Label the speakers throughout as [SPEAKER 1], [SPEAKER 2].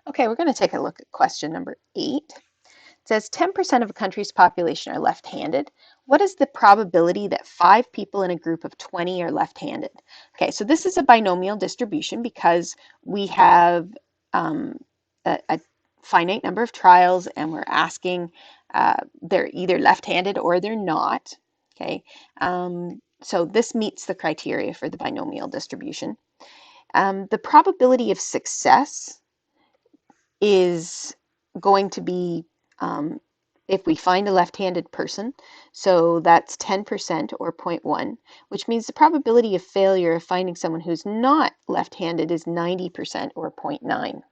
[SPEAKER 1] Okay, we're going to take a look at question number 8. It says 10% of a country's population are left-handed. What is the probability that 5 people in a group of 20 are left-handed? Okay, so this is a binomial distribution because we have a finite number of trials and we're asking they're either left-handed or they're not. Okay, so this meets the criteria for the binomial distribution. The probability of success is going to be if we find a left-handed person, so that's 10% or 0.1, which means the probability of failure of finding someone who's not left-handed is 90% or 0.9.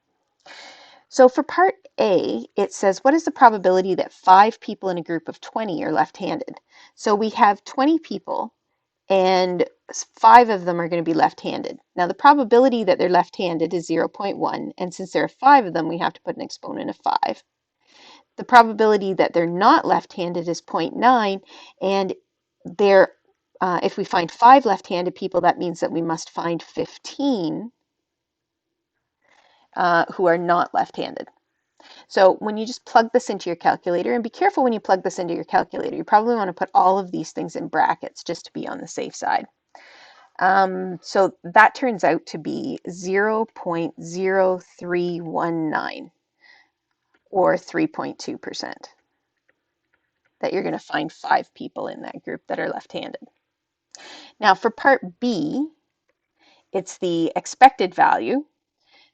[SPEAKER 1] So for part A, it says, what is the probability that 5 people in a group of 20 are left-handed? So we have 20 people and 5 of them are going to be left-handed. Now the probability that they're left-handed is 0.1, and since there are 5 of them, we have to put an exponent of 5. The probability that they're not left-handed is 0.9, and if we find 5 left-handed people, that means that we must find 15 who are not left-handed. So when you just plug this into your calculator, and be careful when you plug this into your calculator, you probably want to put all of these things in brackets just to be on the safe side. So that turns out to be 0.0319 or 3.2%, that you're going to find 5 people in that group that are left-handed. Now for part B, it's the expected value.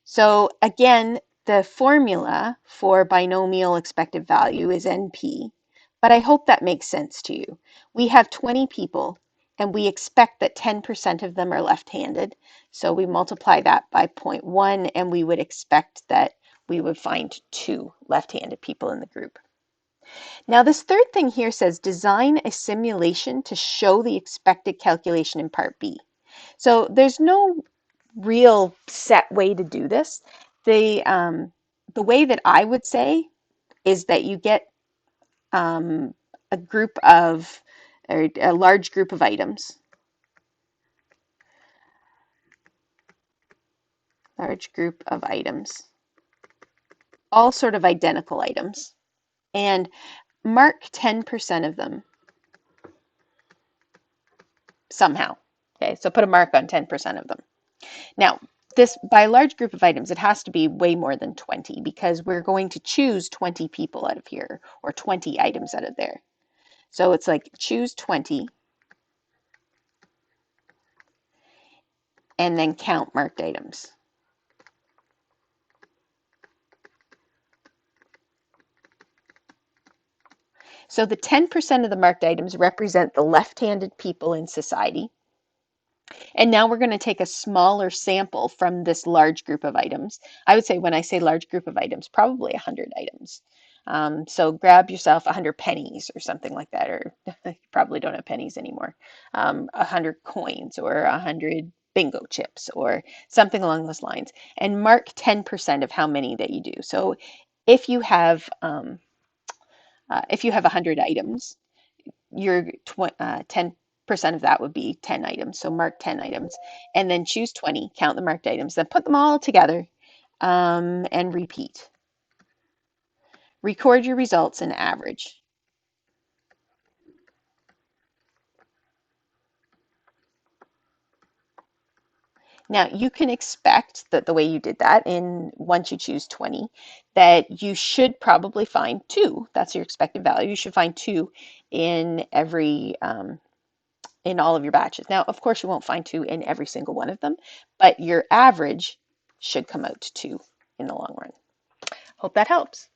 [SPEAKER 1] So again, the formula for binomial expected value is NP, but I hope that makes sense to you. We have 20 people and we expect that 10% of them are left-handed. So we multiply that by 0.1 and we would expect that we would find 2 left-handed people in the group. Now this third thing here says design a simulation to show the expected calculation in part B. So there's no real set way to do this. The way that I would say is that you get a group of, or a large group of items. Large group of items. All sort of identical items. And mark 10% of them somehow. Okay, so put a mark on 10% of them. Now, this, by a large group of items, it has to be way more than 20 because we're going to choose 20 people out of here or 20 items out of there. So it's like choose 20 and then count marked items. So the 10% of the marked items represent the left-handed people in society. And now we're going to take a smaller sample from this large group of items. I would say when I say large group of items, probably 100 items. So grab yourself 100 pennies or something like that, or you probably don't have pennies anymore. 100 coins or 100 bingo chips or something along those lines, and mark 10% of how many that you do. So if you have 100 items, your 10% of that would be 10 items. So mark 10 items and then choose 20, count the marked items, then put them all together and repeat. Record your results and average. Now you can expect that the way you did that, once you choose 20, that you should probably find 2. That's your expected value. You should find 2 in every in all of your batches. Now, of course, you won't find 2 in every single one of them, but your average should come out to 2 in the long run. Hope that helps.